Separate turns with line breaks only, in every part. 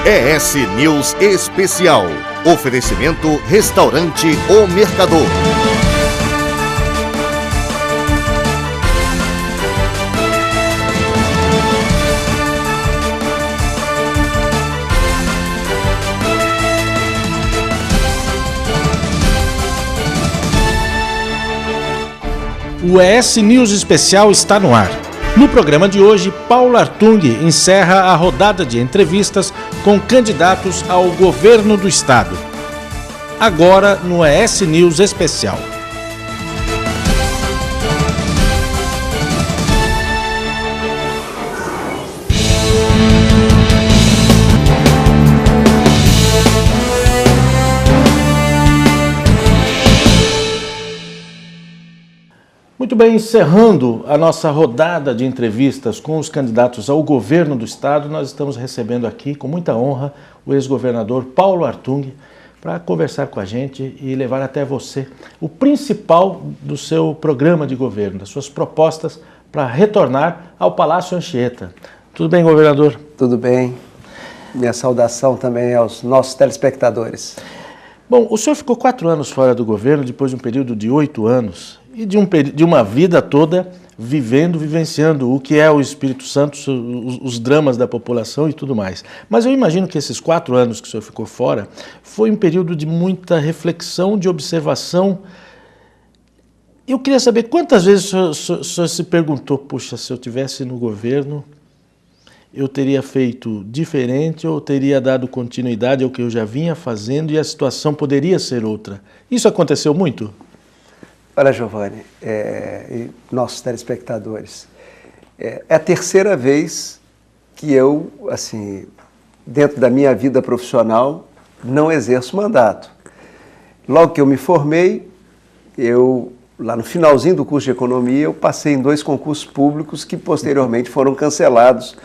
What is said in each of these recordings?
ES News Especial. Oferecimento Restaurante O Mercador.
O ES News Especial está no ar. No programa de hoje, Paulo Artung encerra a rodada de entrevistas com candidatos ao governo do estado. Agora no ES News Especial. Muito bem, encerrando a nossa rodada de entrevistas com os candidatos ao governo do estado, nós estamos recebendo aqui, com muita honra, o ex-governador Paulo Artung para conversar com a gente e levar até você o principal do seu programa de governo, das suas propostas para retornar ao Palácio Anchieta. Tudo bem, governador?
Tudo bem. Minha saudação também aos nossos telespectadores.
Bom, o senhor ficou 4 anos fora do governo, depois de um período de 8 anos, e de uma vida toda vivenciando o que é o Espírito Santo, os dramas da população e tudo mais. Mas eu imagino que esses 4 anos que o senhor ficou fora foi um período de muita reflexão, de observação. Eu queria saber quantas vezes o senhor se perguntou, puxa, se eu estivesse no governo, eu teria feito diferente ou teria dado continuidade ao que eu já vinha fazendo e a situação poderia ser outra. Isso aconteceu muito?
Olha, Giovanni, e nossos telespectadores, é a terceira vez que eu, assim, dentro da minha vida profissional, não exerço mandato. Logo que eu me formei, lá no finalzinho do curso de economia, eu passei em 2 concursos públicos que posteriormente foram cancelados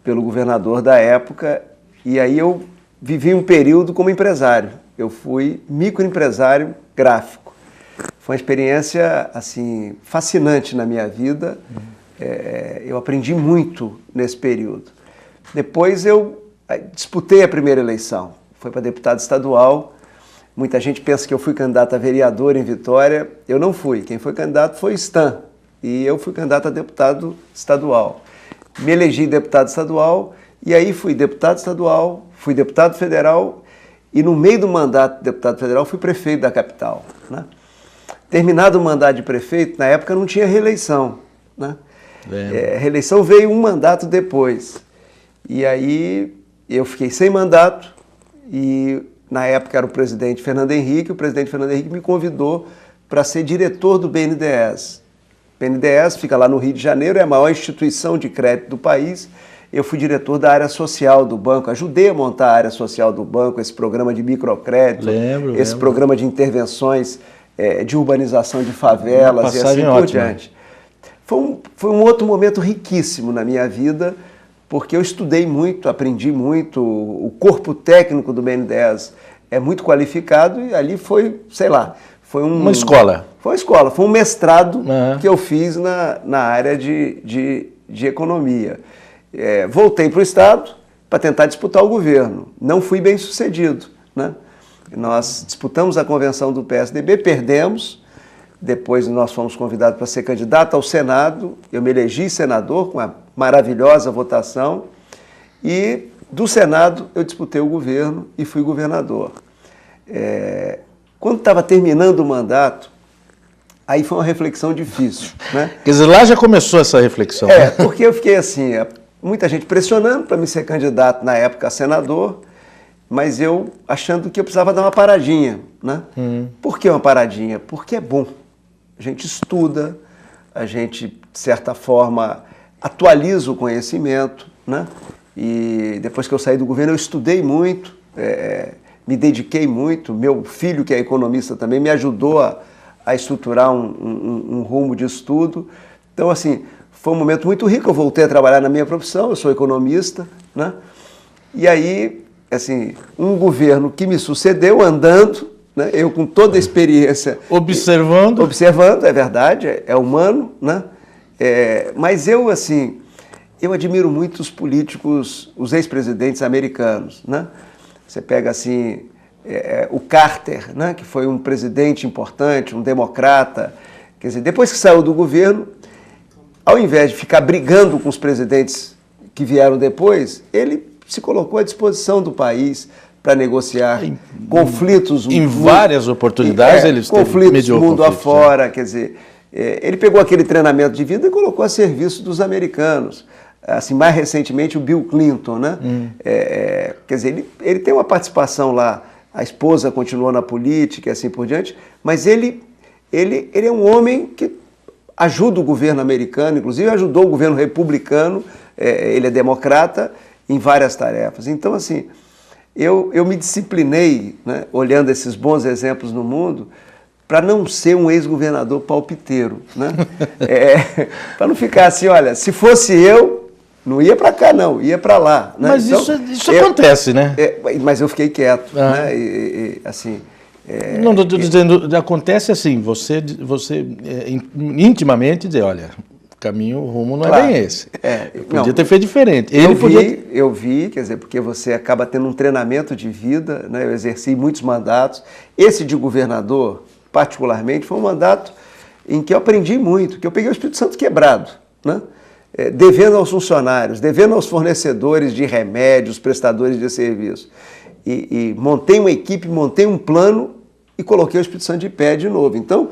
pelo governador da época, e aí eu vivi um período como empresário. Eu fui microempresário gráfico. Foi uma experiência assim, fascinante na minha vida. Eu aprendi muito nesse período. Depois eu disputei a primeira eleição. Foi para deputado estadual. Muita gente pensa que eu fui candidato a vereador em Vitória. Eu não fui. Quem foi candidato foi Stan. E eu fui candidato a deputado estadual. Me elegi deputado estadual e aí fui deputado estadual, fui deputado federal e no meio do mandato de deputado federal fui prefeito da capital, né? Terminado o mandato de prefeito, na época não tinha reeleição, né? A reeleição veio um mandato depois. E aí eu fiquei sem mandato e na época era o presidente Fernando Henrique. O presidente Fernando Henrique me convidou para ser diretor do BNDES. O BNDES fica lá no Rio de Janeiro, é a maior instituição de crédito do país. Eu fui diretor da área social do banco, ajudei a montar a área social do banco, esse programa de microcrédito, esse programa de intervenções de urbanização de favelas e assim por diante. Foi um outro momento riquíssimo na minha vida, porque eu estudei muito, aprendi muito, o corpo técnico do BNDES é muito qualificado e ali foi, sei lá, foi
uma escola.
Foi uma escola, foi um mestrado que eu fiz na área de economia. Voltei para o Estado para tentar disputar o governo. Não fui bem sucedido, né? Nós disputamos a convenção do PSDB, perdemos. Depois nós fomos convidados para ser candidato ao Senado. Eu me elegi senador com uma maravilhosa votação. E do Senado eu disputei o governo e fui governador. Quando estava terminando o mandato, aí foi uma reflexão difícil, né?
Quer dizer, lá já começou essa reflexão.
Porque eu fiquei assim, muita gente pressionando para me ser candidato na época a senador, mas eu achando que eu precisava dar uma paradinha, né? Por que uma paradinha? Porque é bom. A gente estuda, a gente, de certa forma, atualiza o conhecimento, né? E depois que eu saí do governo, eu estudei muito, me dediquei muito. Meu filho, que é economista também, me ajudou a estruturar um rumo de estudo. Então, assim, foi um momento muito rico. Eu voltei a trabalhar na minha profissão, eu sou economista, né? E aí, assim, um governo que me sucedeu andando, né? Eu com toda a experiência... Observando, é verdade, é humano, né? Mas eu, assim, eu admiro muito os políticos, os ex-presidentes americanos, né? Você pega assim, o Carter, né? Que foi um presidente importante, um democrata. Quer dizer, depois que saiu do governo, ao invés de ficar brigando com os presidentes que vieram depois, ele se colocou à disposição do país para negociar conflitos.
Em várias oportunidades ele
mediou mundo afora, quer dizer, ele pegou aquele treinamento de vida e colocou a serviço dos americanos. Assim, mais recentemente o Bill Clinton, né? Quer dizer, ele tem uma participação lá, a esposa continuou na política e assim por diante, mas ele é um homem que ajuda o governo americano, inclusive ajudou o governo republicano, ele é democrata, em várias tarefas. Então, assim, eu me disciplinei, né, olhando esses bons exemplos no mundo, para não ser um ex-governador palpiteiro, né? Para não ficar assim, olha, se fosse eu, não ia para cá não, ia para lá. Né?
Mas então, isso acontece, né?
Mas eu fiquei quieto, né? Assim...
Não, estou dizendo, acontece assim, você intimamente dizer, olha, o caminho, o rumo não é bem esse. Podia ter feito diferente.
Eu vi, quer dizer, porque você acaba tendo um treinamento de vida, né? Eu exerci muitos mandatos. Esse de governador, particularmente, foi um mandato em que eu aprendi muito, que eu peguei o Espírito Santo quebrado, né? Devendo aos funcionários, devendo aos fornecedores de remédios, prestadores de serviço. E montei uma equipe, montei um plano e coloquei o Espírito Santo de pé de novo. Então,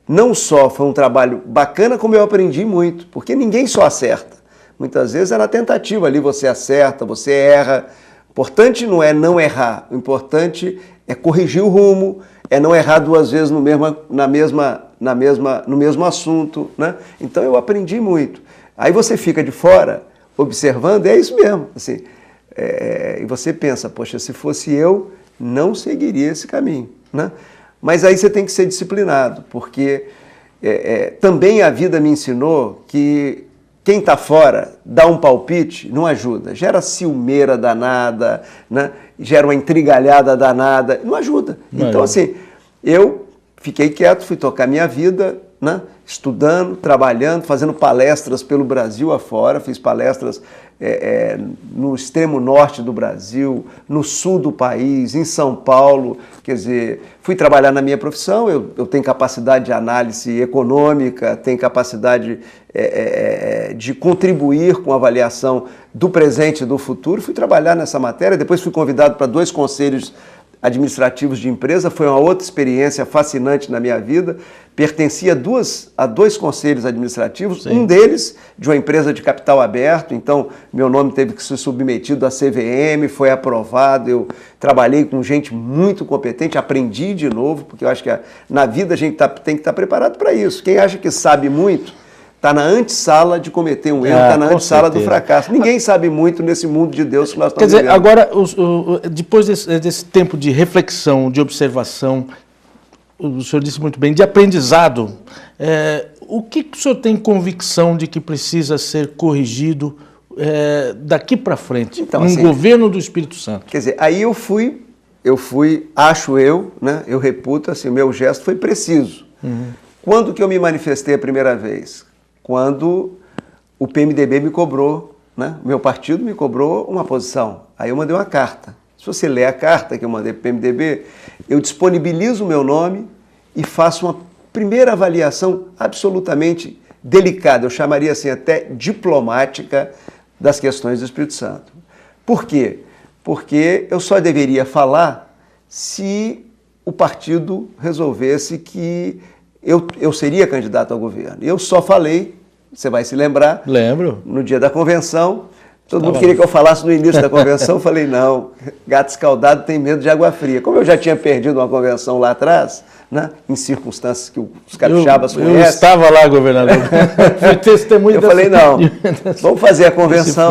não só foi um trabalho bacana, como eu aprendi muito, porque ninguém só acerta. Muitas vezes é na tentativa ali, você acerta, você erra. O importante não é não errar, o importante é corrigir o rumo, é não errar duas vezes no mesmo assunto, né? Então eu aprendi muito. Aí você fica de fora observando, é isso mesmo. Assim, e você pensa, poxa, se fosse eu, não seguiria esse caminho, né? Mas aí você tem que ser disciplinado, porque também a vida me ensinou que quem está fora, dá um palpite, não ajuda. Gera ciumeira danada, né? Gera uma intrigalhada danada, não ajuda. Então, assim, eu fiquei quieto, fui tocar minha vida, né? Estudando, trabalhando, fazendo palestras pelo Brasil afora, fiz palestras no extremo norte do Brasil, no sul do país, em São Paulo, quer dizer, fui trabalhar na minha profissão, eu tenho capacidade de análise econômica, tenho capacidade de contribuir com a avaliação do presente e do futuro, fui trabalhar nessa matéria, depois fui convidado para 2 conselhos administrativos de empresa, foi uma outra experiência fascinante na minha vida. Pertencia a 2 conselhos administrativos, um deles de uma empresa de capital aberto, então meu nome teve que ser submetido à CVM, foi aprovado, eu trabalhei com gente muito competente, aprendi de novo, porque eu acho que na vida a gente tem que estar preparado para isso. Quem acha que sabe muito, está na antessala de cometer um erro, está na antessala do fracasso. Ninguém sabe muito nesse mundo de Deus que nós estamos vivendo.
Quer dizer, agora, depois desse tempo de reflexão, de observação, o senhor disse muito bem, de aprendizado, o que o senhor tem convicção de que precisa ser corrigido daqui para frente,
então,
assim, governo do Espírito Santo?
Quer dizer, aí eu fui, acho eu, né, eu reputo, assim, o meu gesto foi preciso. Quando que eu me manifestei a primeira vez? Quando o PMDB me cobrou, né? O meu partido me cobrou uma posição. Aí eu mandei uma carta. Se você ler a carta que eu mandei para o PMDB, eu disponibilizo o meu nome e faço uma primeira avaliação absolutamente delicada, eu chamaria assim até diplomática, das questões do Espírito Santo. Por quê? Porque eu só deveria falar se o partido resolvesse que eu seria candidato ao governo. Eu só falei, você vai se lembrar,
lembro,
no dia da convenção, todo mundo queria que eu falasse no início da convenção, eu falei, não, gato escaldado tem medo de água fria. Como eu já tinha perdido uma convenção lá atrás, né, em circunstâncias que os capixabas conhecem...
Eu estava lá, governador, fui testemunha.
Eu falei, não, vamos fazer a convenção,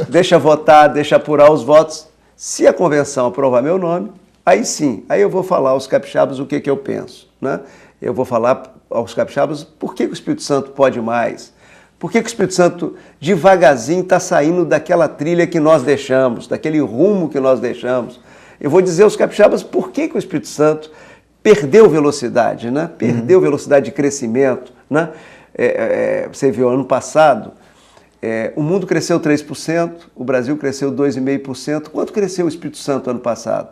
deixa votar, deixa apurar os votos. Se a convenção aprovar meu nome, aí sim, aí eu vou falar aos capixabas o que eu penso, né? Eu vou falar aos capixabas por que o Espírito Santo pode mais, por que o Espírito Santo devagarzinho está saindo daquela trilha que nós deixamos, daquele rumo que nós deixamos. Eu vou dizer aos capixabas por que o Espírito Santo perdeu velocidade, né? Perdeu velocidade de crescimento, né? Você viu, ano passado, O mundo cresceu 3%, o Brasil cresceu 2,5%. Quanto cresceu o Espírito Santo ano passado?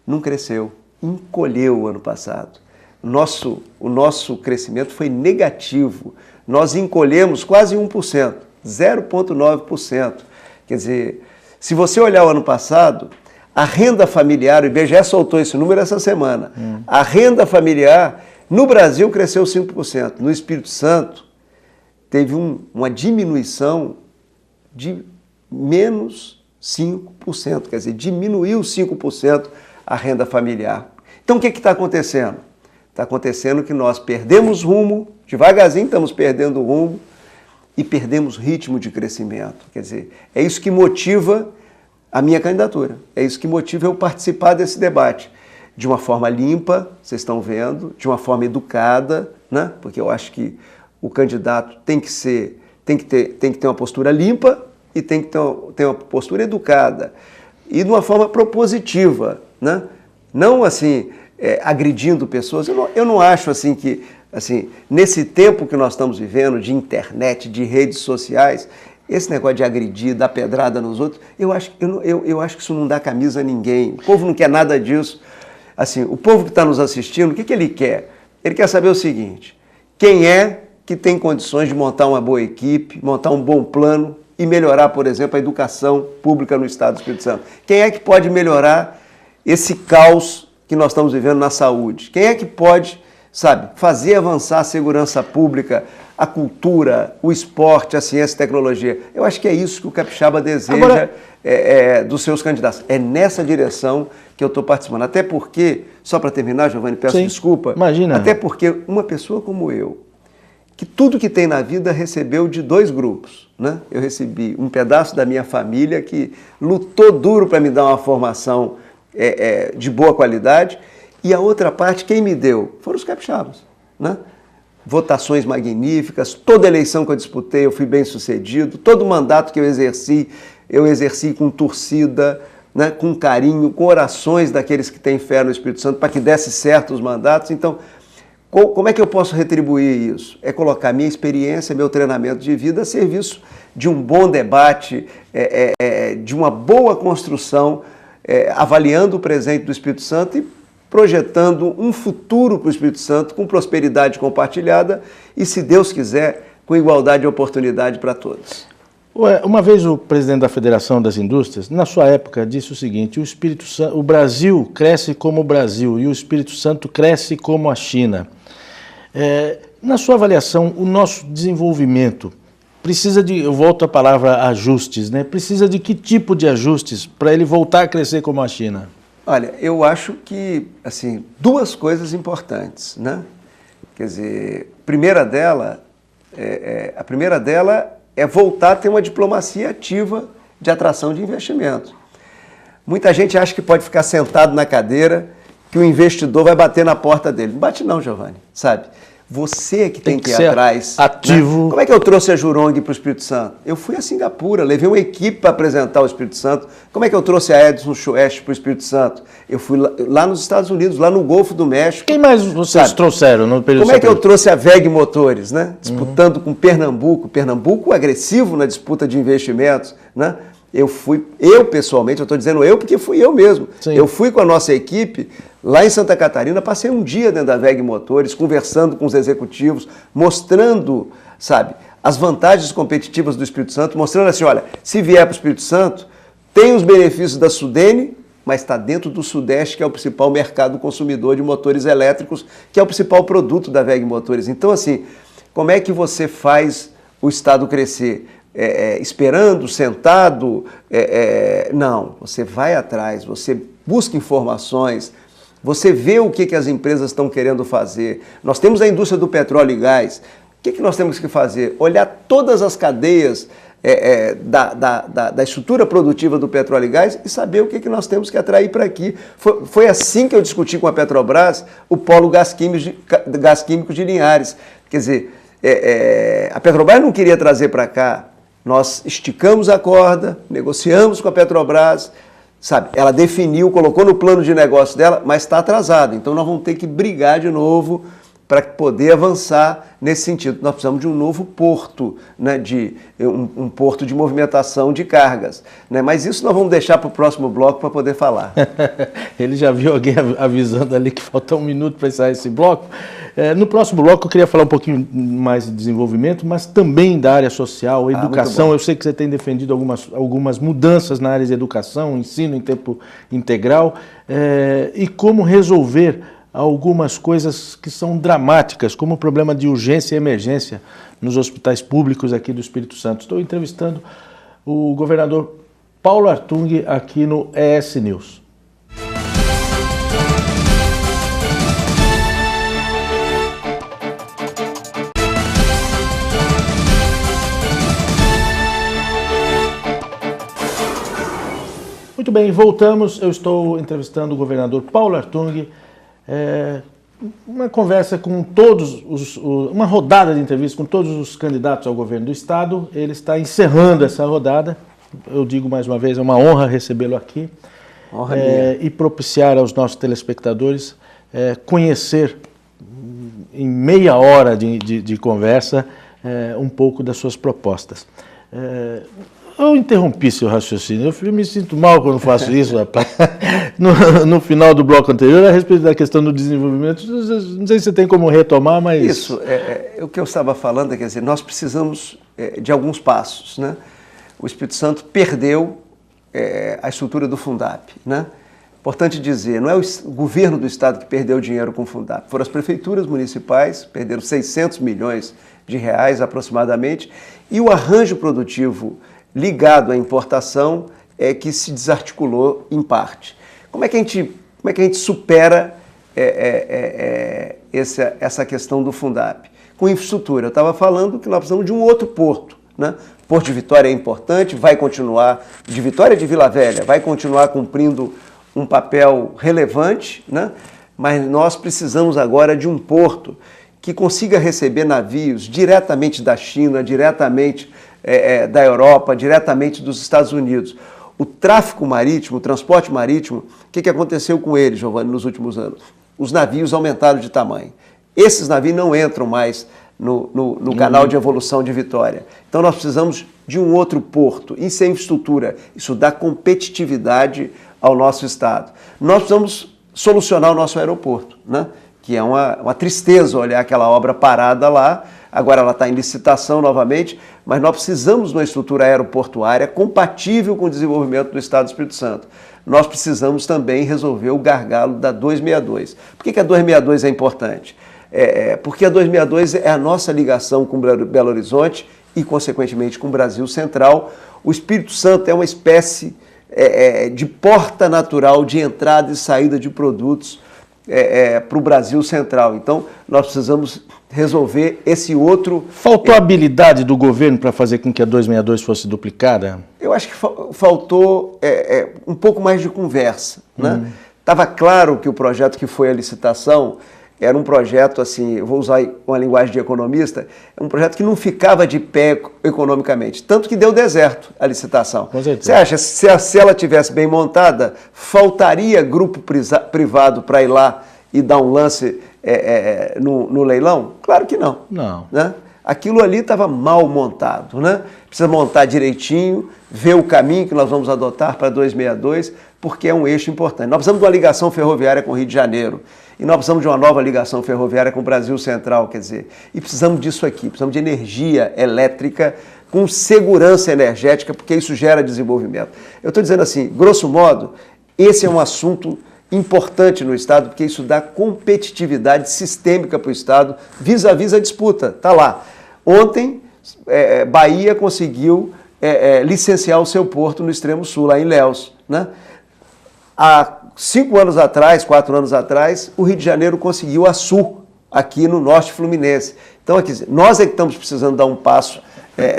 Não cresceu, encolheu o ano passado. O nosso crescimento foi negativo. Nós encolhemos quase 1%, 0,9%. Quer dizer, se você olhar o ano passado, a renda familiar, o IBGE soltou esse número essa semana, a renda familiar no Brasil cresceu 5%. No Espírito Santo, teve uma diminuição de menos 5%, quer dizer, diminuiu 5% a renda familiar. Então, o que está acontecendo? Está acontecendo que nós perdemos rumo, devagarzinho estamos perdendo rumo e perdemos ritmo de crescimento. Quer dizer, é isso que motiva a minha candidatura, é isso que motiva eu participar desse debate. De uma forma limpa, vocês estão vendo, de uma forma educada, né? Porque eu acho que o candidato tem que ter uma postura limpa e tem que ter uma postura educada. E de uma forma propositiva, né? Não assim, agredindo pessoas. Eu não acho assim que, assim, nesse tempo que nós estamos vivendo, de internet, de redes sociais, esse negócio de agredir, dar pedrada nos outros, eu acho que isso não dá camisa a ninguém. O povo não quer nada disso. Assim, o povo que está nos assistindo, o que ele quer? Ele quer saber o seguinte: quem é que tem condições de montar uma boa equipe, montar um bom plano e melhorar, por exemplo, a educação pública no Estado do Espírito Santo? Quem é que pode melhorar esse caos que nós estamos vivendo na saúde? Quem é que pode, sabe, fazer avançar a segurança pública, a cultura, o esporte, a ciência e a tecnologia? Eu acho que é isso que o capixaba deseja dos seus candidatos. É nessa direção que eu estou participando. Até porque, só para terminar, Giovanni, peço desculpa.
Imagina.
Até porque uma pessoa como eu, que tudo que tem na vida recebeu de dois grupos, né? Eu recebi um pedaço da minha família que lutou duro para me dar uma formação de boa qualidade, e a outra parte, quem me deu? Foram os capixabas, né? Votações magníficas, toda eleição que eu disputei eu fui bem sucedido, todo mandato que eu exerci com torcida, né, com carinho, com orações daqueles que têm fé no Espírito Santo para que desse certo os mandatos. Então, como é que eu posso retribuir isso? É colocar minha experiência, meu treinamento de vida a serviço de um bom debate, de uma boa construção, avaliando o presente do Espírito Santo e projetando um futuro para o Espírito Santo com prosperidade compartilhada e, se Deus quiser, com igualdade de oportunidade para todos.
Uma vez o presidente da Federação das Indústrias, na sua época, disse o seguinte: o Brasil cresce como o Brasil e o Espírito Santo cresce como a China. Na sua avaliação, o nosso desenvolvimento precisa de, eu volto à palavra ajustes, né? Precisa de que tipo de ajustes para ele voltar a crescer como a China?
Olha, eu acho que, assim, duas coisas importantes, né? Quer dizer, a primeira dela é voltar a ter uma diplomacia ativa de atração de investimento. Muita gente acha que pode ficar sentado na cadeira, que o investidor vai bater na porta dele. Não bate não, Giovanni, sabe? Você é que tem que ir atrás.
Ativo.
Né? Como é que eu trouxe a Jurong para o Espírito Santo? Eu fui a Singapura, levei uma equipe para apresentar o Espírito Santo. Como é que eu trouxe a Edson Schwest para o Espírito Santo? Eu fui lá nos Estados Unidos, lá no Golfo do México.
Quem mais vocês trouxeram no período?
Como é que eu trouxe a VEG Motores, né? Disputando com Pernambuco. Pernambuco agressivo na disputa de investimentos, né? Eu pessoalmente, eu estou dizendo eu porque fui eu mesmo. Sim. Eu fui com a nossa equipe lá em Santa Catarina, passei um dia dentro da VEG Motores, conversando com os executivos, mostrando, sabe, as vantagens competitivas do Espírito Santo, mostrando assim, olha, se vier para o Espírito Santo, tem os benefícios da Sudene, mas está dentro do Sudeste, que é o principal mercado consumidor de motores elétricos, que é o principal produto da VEG Motores. Então, assim, como é que você faz o Estado crescer? Esperando, sentado? Não, você vai atrás, você busca informações, você vê o que as empresas estão querendo fazer. Nós temos a indústria do petróleo e gás. O que nós temos que fazer? Olhar todas as cadeias da estrutura produtiva do petróleo e gás e saber o que nós temos que atrair para aqui. Foi assim que eu discuti com a Petrobras o polo gás químico de Linhares. Quer dizer, a Petrobras não queria trazer para cá. Nós esticamos a corda, negociamos com a Petrobras, sabe? Ela definiu, colocou no plano de negócio dela, mas está atrasado. Então nós vamos ter que brigar de novo para poder avançar nesse sentido. Nós precisamos de um novo porto, né, um porto de movimentação de cargas. Né? Mas isso nós vamos deixar para o próximo bloco para poder falar.
Ele já viu alguém avisando ali que falta 1 minuto para encerrar esse bloco. No próximo bloco eu queria falar um pouquinho mais de desenvolvimento, mas também da área social, educação. Eu sei que você tem defendido algumas mudanças na área de educação, ensino em tempo integral, e como resolver algumas coisas que são dramáticas, como o problema de urgência e emergência nos hospitais públicos aqui do Espírito Santo. Estou entrevistando o governador Paulo Artung aqui no ES News. Muito bem, voltamos. Eu estou entrevistando o governador Paulo Artung. Uma conversa com uma rodada de entrevistas com todos os candidatos ao governo do estado. Ele está encerrando essa rodada. Eu digo mais uma vez, é uma honra recebê-lo aqui.
Honra minha.
E propiciar aos nossos telespectadores conhecer em meia hora de conversa um pouco das suas propostas. Eu interrompi seu raciocínio, eu me sinto mal quando faço isso, rapaz. No final do bloco anterior, a respeito da questão do desenvolvimento, não sei se você tem como retomar, mas...
Isso, o que eu estava falando é, quer dizer, nós precisamos de alguns passos, né? O Espírito Santo perdeu a estrutura do Fundap, né? Importante dizer, não é o governo do estado que perdeu dinheiro com o Fundap, foram as prefeituras municipais, perderam 600 milhões de reais aproximadamente, e o arranjo produtivo ligado à importação que se desarticulou em parte. Como é que a gente supera essa questão do Fundap? Com infraestrutura. Eu estava falando que nós precisamos de um outro porto, né? O Porto de Vitória é importante, vai continuar, de Vitória de Vila Velha, vai continuar cumprindo um papel relevante, né? Mas nós precisamos agora de um porto que consiga receber navios diretamente da China, diretamente da Europa, diretamente dos Estados Unidos. O tráfico marítimo, o transporte marítimo, o que aconteceu com ele, Giovanni, nos últimos anos? Os navios aumentaram de tamanho. Esses navios não entram mais no canal de evolução de Vitória. Então nós precisamos de um outro porto. Isso é infraestrutura, isso dá competitividade ao nosso estado. Nós precisamos solucionar o nosso aeroporto, né? Que é uma tristeza olhar aquela obra parada lá. Agora ela está em licitação novamente, mas nós precisamos de uma estrutura aeroportuária compatível com o desenvolvimento do Estado do Espírito Santo. Nós precisamos também resolver o gargalo da 262. Por que a 262 é importante? Porque a 262 é a nossa ligação com Belo Horizonte e, consequentemente, com o Brasil Central. O Espírito Santo é uma espécie de porta natural de entrada e saída de produtos para o Brasil Central. Então, nós precisamos resolver esse outro...
Faltou habilidade do governo para fazer com que a 262 fosse duplicada?
Eu acho que faltou um pouco mais de conversa, né? Estava claro que o projeto que foi à licitação era um projeto, assim, eu vou usar uma linguagem de economista, um projeto que não ficava de pé economicamente, tanto que deu deserto a licitação. Você acha, se ela tivesse bem montada, faltaria grupo privado para ir lá e dar um lance no leilão? Claro que não.
Não.
Né? Aquilo ali estava mal montado, né? Precisa montar direitinho, ver o caminho que nós vamos adotar para 262, porque é um eixo importante. Nós precisamos de uma ligação ferroviária com o Rio de Janeiro, e nós precisamos de uma nova ligação ferroviária com o Brasil Central, quer dizer, e precisamos disso aqui, precisamos de energia elétrica com segurança energética, porque isso gera desenvolvimento. Eu estou dizendo assim, grosso modo, esse é um assunto importante no Estado, porque isso dá competitividade sistêmica para o Estado, vis-à-vis a disputa, está lá. Ontem, Bahia conseguiu licenciar o seu porto no extremo sul, lá em Ilhéus, né? Há 5 anos atrás, 4 anos atrás, o Rio de Janeiro conseguiu a Sul, aqui no Norte Fluminense. Então, nós é que estamos precisando dar um passo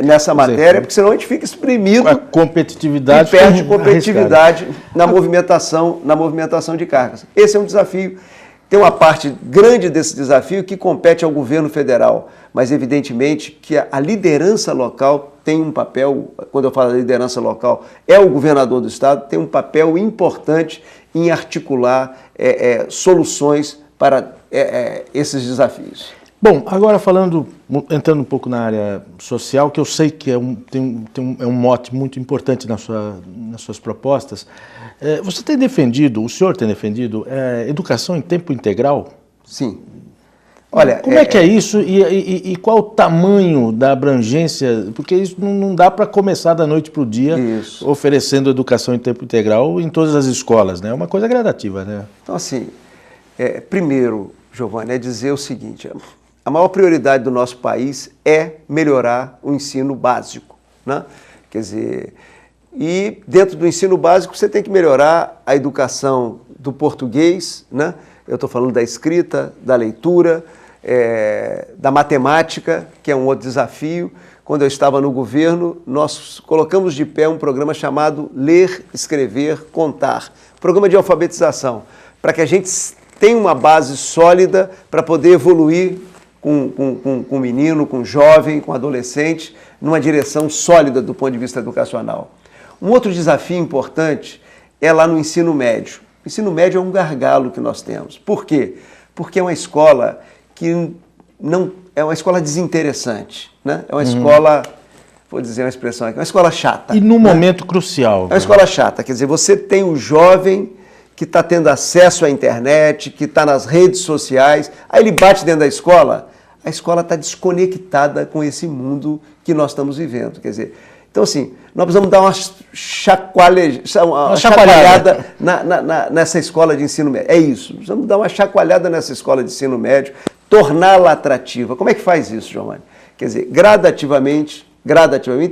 nessa matéria, porque senão a gente fica exprimido
a competitividade
e perde competitividade na movimentação de cargas. Esse é um desafio. Tem uma parte grande desse desafio que compete ao governo federal, mas evidentemente que a liderança local tem um papel, quando eu falo da liderança local, é o governador do estado, tem um papel importante em articular soluções para esses desafios.
Bom, agora entrando um pouco na área social, que eu sei que é um mote muito importante nas suas propostas, você tem defendido, o senhor tem defendido, educação em tempo integral?
Sim. Olha,
como é que é isso e qual o tamanho da abrangência? Porque isso não dá para começar da noite para o dia oferecendo educação em tempo integral em todas as escolas, né? É uma coisa gradativa, né?
Então, assim, primeiro, Giovanni, é dizer o seguinte: a maior prioridade do nosso país é melhorar o ensino básico, né? Quer dizer, e dentro do ensino básico você tem que melhorar a educação do português, né? Eu estou falando da escrita, da leitura, da matemática, que é um outro desafio. Quando eu estava no governo, nós colocamos de pé um programa chamado Ler, Escrever, Contar, programa de alfabetização, para que a gente tenha uma base sólida para poder evoluir com o menino, com o jovem, com o adolescente, numa direção sólida do ponto de vista educacional. Um outro desafio importante é lá no ensino médio. O ensino médio é um gargalo que nós temos. Por quê? Porque é uma escola que não é uma escola desinteressante, né? É uma escola, vou dizer uma expressão aqui, uma escola chata.
E num momento crucial.
É uma escola chata, quer dizer, você tem o jovem que está tendo acesso à internet, que está nas redes sociais, aí ele bate dentro da escola, a escola está desconectada com esse mundo que nós estamos vivendo, quer dizer, então assim, nós precisamos dar uma chacoalhada nessa escola de ensino médio, é isso, precisamos dar uma chacoalhada nessa escola de ensino médio, torná-la atrativa. Como é que faz isso, Giovanni? Quer dizer, gradativamente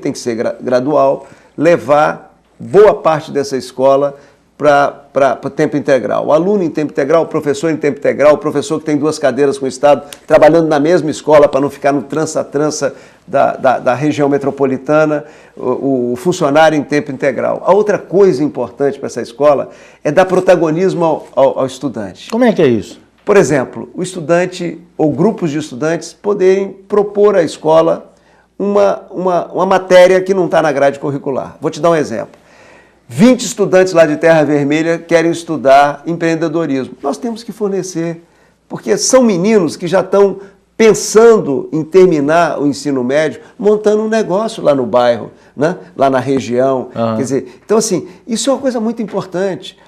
tem que ser gradual, levar boa parte dessa escola para tempo integral. O aluno em tempo integral, o professor em tempo integral, o professor que tem 2 cadeiras com o Estado, trabalhando na mesma escola para não ficar no trança-trança da região metropolitana, o funcionário em tempo integral. A outra coisa importante para essa escola é dar protagonismo ao estudante.
Como é que é isso?
Por exemplo, o estudante ou grupos de estudantes poderem propor à escola uma matéria que não está na grade curricular. Vou te dar um exemplo. 20 estudantes lá de Terra Vermelha querem estudar empreendedorismo. Nós temos que fornecer, porque são meninos que já estão pensando em terminar o ensino médio, montando um negócio lá no bairro, né? Lá na região. Quer dizer, então, assim, isso é uma coisa muito importante.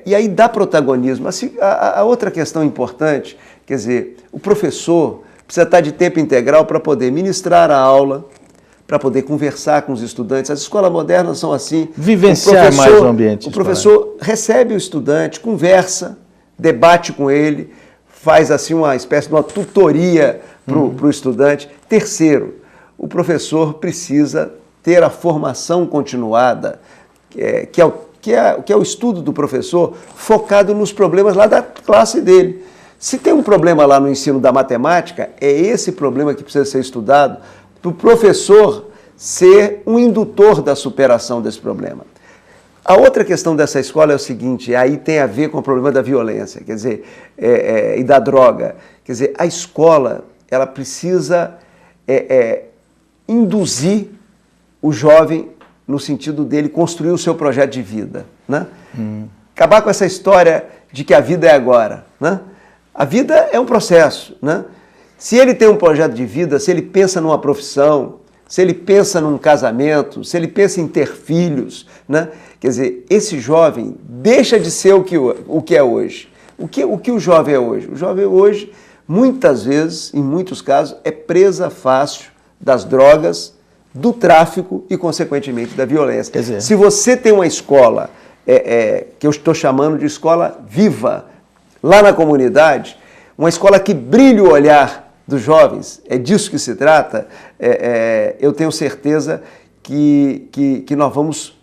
E aí dá protagonismo. Assim, a outra questão importante, quer dizer, o professor precisa estar de tempo integral para poder ministrar a aula, para poder conversar com os estudantes. As escolas modernas são assim.
Vivenciar mais o ambiente.
O professor recebe o estudante, conversa, debate com ele, faz assim uma espécie de uma tutoria para o estudante. Terceiro, o professor precisa ter a formação continuada, que é o estudo do professor focado nos problemas lá da classe dele. Se tem um problema lá no ensino da matemática, é esse problema que precisa ser estudado para o professor ser um indutor da superação desse problema. A outra questão dessa escola é o seguinte, aí tem a ver com o problema da violência, quer dizer, e da droga. Quer dizer, a escola, ela precisa induzir o jovem no sentido dele construir o seu projeto de vida, né? Acabar com essa história de que a vida é agora, né? A vida é um processo, né? Se ele tem um projeto de vida, se ele pensa numa profissão, se ele pensa num casamento, se ele pensa em ter filhos, né? Quer dizer, esse jovem deixa de ser o que é hoje. O que o jovem é hoje? O jovem hoje, muitas vezes, em muitos casos, é presa fácil das drogas, do tráfico e, consequentemente, da violência.
Quer dizer,
se você tem uma escola, que eu estou chamando de escola viva, lá na comunidade, uma escola que brilhe o olhar dos jovens, é disso que se trata, eu tenho certeza que nós vamos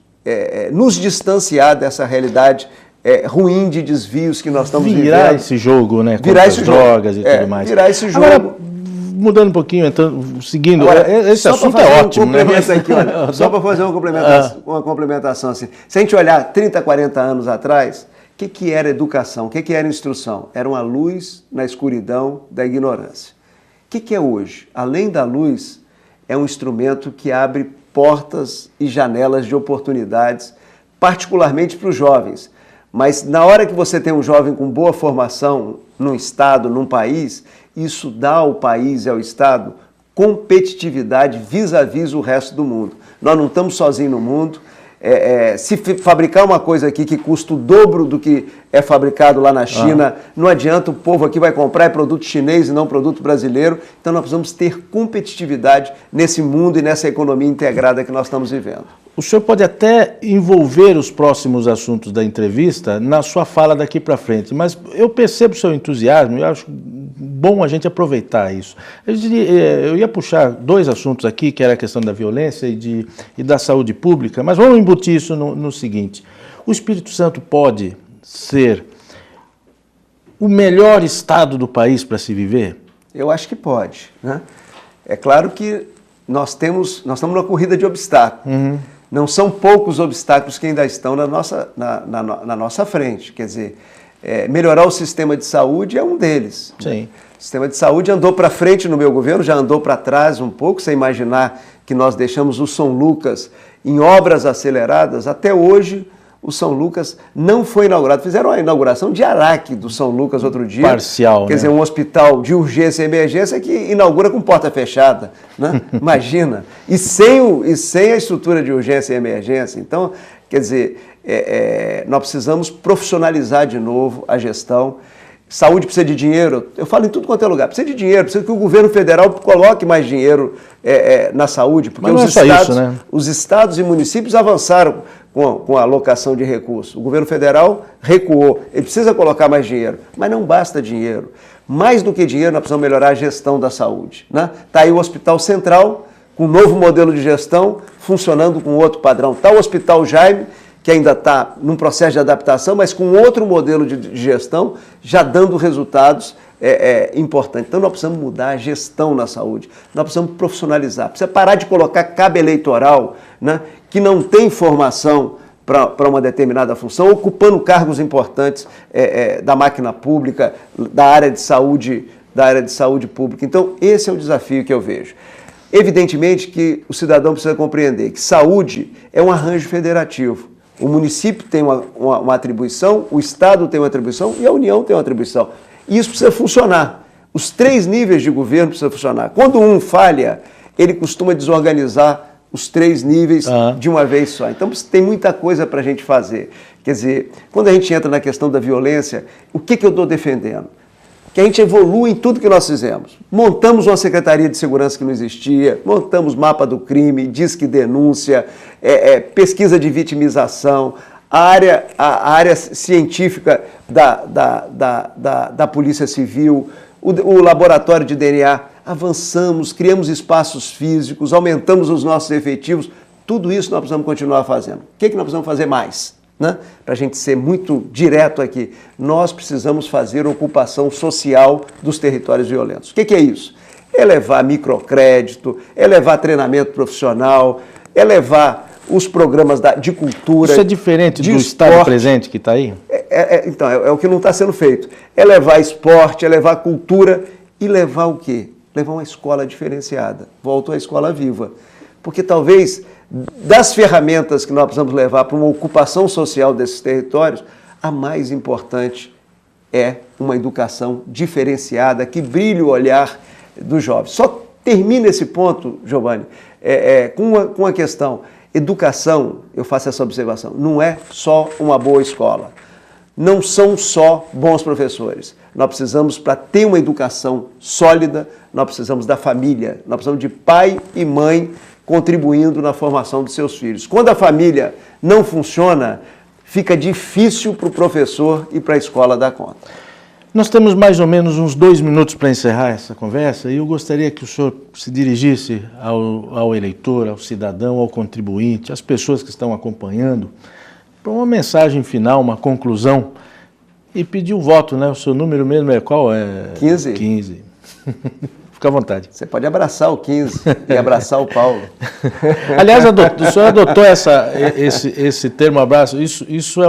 nos distanciar dessa realidade ruim de desvios que nós estamos vivendo.
Virar esse jogo, né? Virar esse drogas jogo. E tudo mais.
Virar esse jogo.
Agora, mudando um pouquinho, seguindo, esse assunto é ótimo, né?
Aqui, olha, só para fazer uma complementação assim. Se a gente olhar 30, 40 anos atrás, o que era educação? O que era instrução? Era uma luz na escuridão da ignorância. O que é hoje? Além da luz, é um instrumento que abre portas e janelas de oportunidades, particularmente para os jovens. Mas na hora que você tem um jovem com boa formação num estado, num país, isso dá ao país e ao estado competitividade vis-à-vis o resto do mundo. Nós não estamos sozinhos no mundo. Se fabricar uma coisa aqui que custa o dobro do que é fabricado lá na China, não adianta, o povo aqui vai comprar produto chinês e não produto brasileiro. Então nós precisamos ter competitividade nesse mundo e nessa economia integrada que nós estamos vivendo.
O senhor pode até envolver os próximos assuntos da entrevista na sua fala daqui para frente, mas eu percebo o seu entusiasmo e acho bom a gente aproveitar isso. Eu ia puxar dois assuntos aqui, que era a questão da violência e da saúde pública, mas vamos embutir isso no seguinte: o Espírito Santo pode ser o melhor estado do país para se viver?
Eu acho que pode, né? É claro que nós estamos numa corrida de obstáculos. Não são poucos obstáculos que ainda estão na nossa frente. Quer dizer, melhorar o sistema de saúde é um deles.
Sim.
O sistema de saúde andou para frente no meu governo, já andou para trás um pouco, sem imaginar que nós deixamos o São Lucas em obras aceleradas. Até hoje, o São Lucas não foi inaugurado. Fizeram a inauguração de Araque do São Lucas outro dia.
Parcial,
Quer dizer, um hospital de urgência e emergência que inaugura com porta fechada, né? Imagina. E sem a estrutura de urgência e emergência. Então, quer dizer, nós precisamos profissionalizar de novo a gestão. Saúde precisa de dinheiro, eu falo em tudo quanto é lugar, precisa de dinheiro, precisa que o governo federal coloque mais dinheiro na saúde, porque os estados e municípios avançaram com a alocação de recursos. O governo federal recuou, ele precisa colocar mais dinheiro, mas não basta dinheiro. Mais do que dinheiro, nós precisamos melhorar a gestão da saúde, né? Está aí o Hospital Central, com um novo modelo de gestão, funcionando com outro padrão. Está o Hospital Jaime, que ainda está num processo de adaptação, mas com outro modelo de gestão, já dando resultados importantes. Então nós precisamos mudar a gestão na saúde, nós precisamos profissionalizar, precisa parar de colocar cabo eleitoral, né, que não tem formação para uma determinada função, ocupando cargos importantes da máquina pública, da área de saúde pública. Então esse é o desafio que eu vejo. Evidentemente que o cidadão precisa compreender que saúde é um arranjo federativo. O município tem uma atribuição, o Estado tem uma atribuição e a União tem uma atribuição. E isso precisa funcionar. Os 3 níveis de governo precisam funcionar. Quando um falha, ele costuma desorganizar os 3 níveis de uma vez só. Então tem muita coisa para a gente fazer. Quer dizer, quando a gente entra na questão da violência, o que eu estou defendendo? Que a gente evolua em tudo que nós fizemos. Montamos uma Secretaria de Segurança que não existia, montamos mapa do crime, disque denúncia, pesquisa de vitimização, a área científica da Polícia Civil, o laboratório de DNA. Avançamos, criamos espaços físicos, aumentamos os nossos efetivos. Tudo isso nós precisamos continuar fazendo. O que nós precisamos fazer mais? Né? Para a gente ser muito direto aqui, nós precisamos fazer ocupação social dos territórios violentos. O que é isso? É levar microcrédito, é levar treinamento profissional, é levar os programas de cultura.
Isso é diferente do Estado presente que está aí?
Então, é o que não está sendo feito. É levar esporte, é levar cultura e levar o quê? Levar uma escola diferenciada. Volto à escola viva. Porque talvez das ferramentas que nós precisamos levar para uma ocupação social desses territórios, a mais importante é uma educação diferenciada, que brilhe o olhar dos jovens. Só termina esse ponto, Giovanni, com a questão. Educação, eu faço essa observação, não é só uma boa escola. Não são só bons professores. Nós precisamos, para ter uma educação sólida, nós precisamos da família, nós precisamos de pai e mãe contribuindo na formação dos seus filhos. Quando a família não funciona, fica difícil para o professor e para a escola dar conta.
Nós temos mais ou menos uns 2 minutos para encerrar essa conversa e eu gostaria que o senhor se dirigisse ao eleitor, ao cidadão, ao contribuinte, às pessoas que estão acompanhando, para uma mensagem final, uma conclusão e pedir o voto, né? O seu número mesmo é qual?
15.
15. Fica à vontade.
Você pode abraçar o 15 e abraçar o Paulo.
Aliás, o senhor adotou esse termo abraço, isso é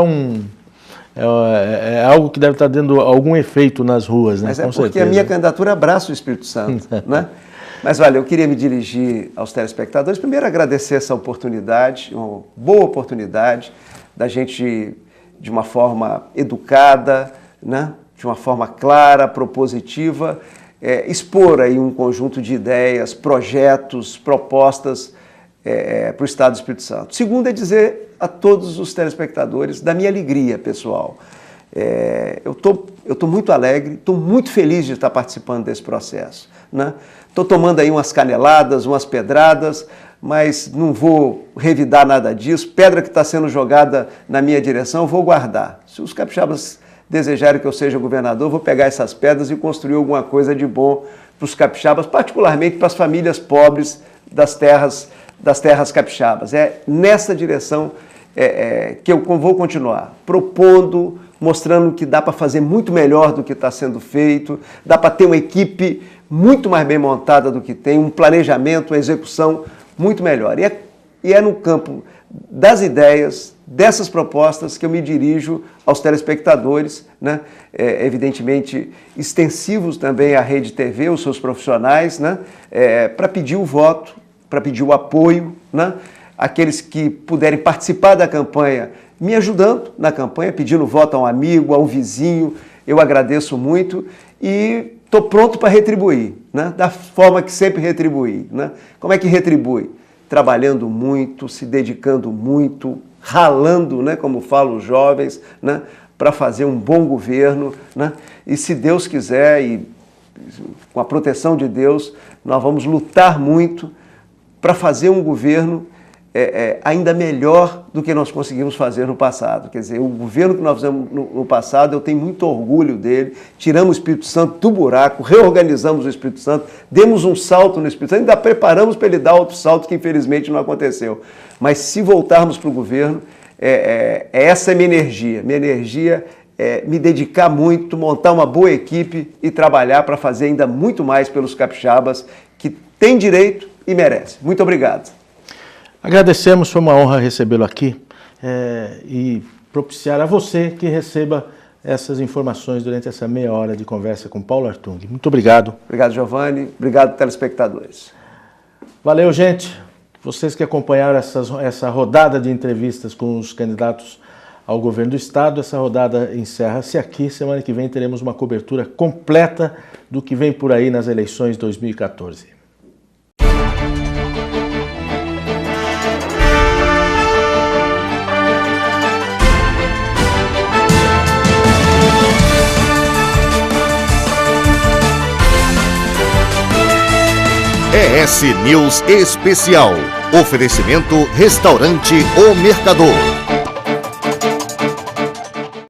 algo que deve estar dando algum efeito nas ruas, né?
Mas
com
porque
certeza.
A minha candidatura abraça o Espírito Santo, né? Mas olha, eu queria me dirigir aos telespectadores, primeiro agradecer essa oportunidade, uma boa oportunidade da gente de uma forma educada, né? De uma forma clara, propositiva, expor aí um conjunto de ideias, projetos, propostas para o Estado do Espírito Santo. Segundo é dizer a todos os telespectadores da minha alegria pessoal. Eu tô muito alegre, estou muito feliz de estar participando desse processo, né? Estou tomando aí umas caneladas, umas pedradas, mas não vou revidar nada disso. Pedra que está sendo jogada na minha direção, eu vou guardar. Se os capixabas desejarem que eu seja governador, eu vou pegar essas pedras e construir alguma coisa de bom para os capixabas, particularmente para as famílias pobres das terras capixabas. É nessa direção que eu vou continuar, propondo, mostrando que dá para fazer muito melhor do que está sendo feito, dá para ter uma equipe muito mais bem montada do que tem, um planejamento, uma execução muito melhor. E é no campo das ideias, dessas propostas, que eu me dirijo aos telespectadores, né? Evidentemente extensivos também à Rede TV, os seus profissionais, né? Para pedir o voto, para pedir o apoio, né? Aqueles que puderem participar da campanha, me ajudando na campanha, pedindo voto a um amigo, a um vizinho, eu agradeço muito e estou pronto para retribuir, né? Da forma que sempre retribuí, né? Como é que retribui? Trabalhando muito, se dedicando muito, ralando, né? Como falam os jovens, né? Para fazer um bom governo, né? E se Deus quiser, e com a proteção de Deus, nós vamos lutar muito para fazer um governo ainda melhor do que nós conseguimos fazer no passado. Quer dizer, o governo que nós fizemos no passado, eu tenho muito orgulho dele, tiramos o Espírito Santo do buraco, reorganizamos o Espírito Santo, demos um salto no Espírito Santo, ainda preparamos para ele dar outro salto que infelizmente não aconteceu. Mas se voltarmos para o governo, essa é minha energia. Minha energia é me dedicar muito, montar uma boa equipe e trabalhar para fazer ainda muito mais pelos capixabas que têm direito e merecem. Muito obrigado.
Agradecemos, foi uma honra recebê-lo aqui e propiciar a você que receba essas informações durante essa meia hora de conversa com Paulo Artung. Muito obrigado.
Obrigado, Giovanni. Obrigado, telespectadores.
Valeu, gente. Vocês que acompanharam essa rodada de entrevistas com os candidatos ao governo do Estado, essa rodada encerra-se aqui. Semana que vem teremos uma cobertura completa do que vem por aí nas eleições 2014.
ES News Especial. Oferecimento Restaurante O Mercador.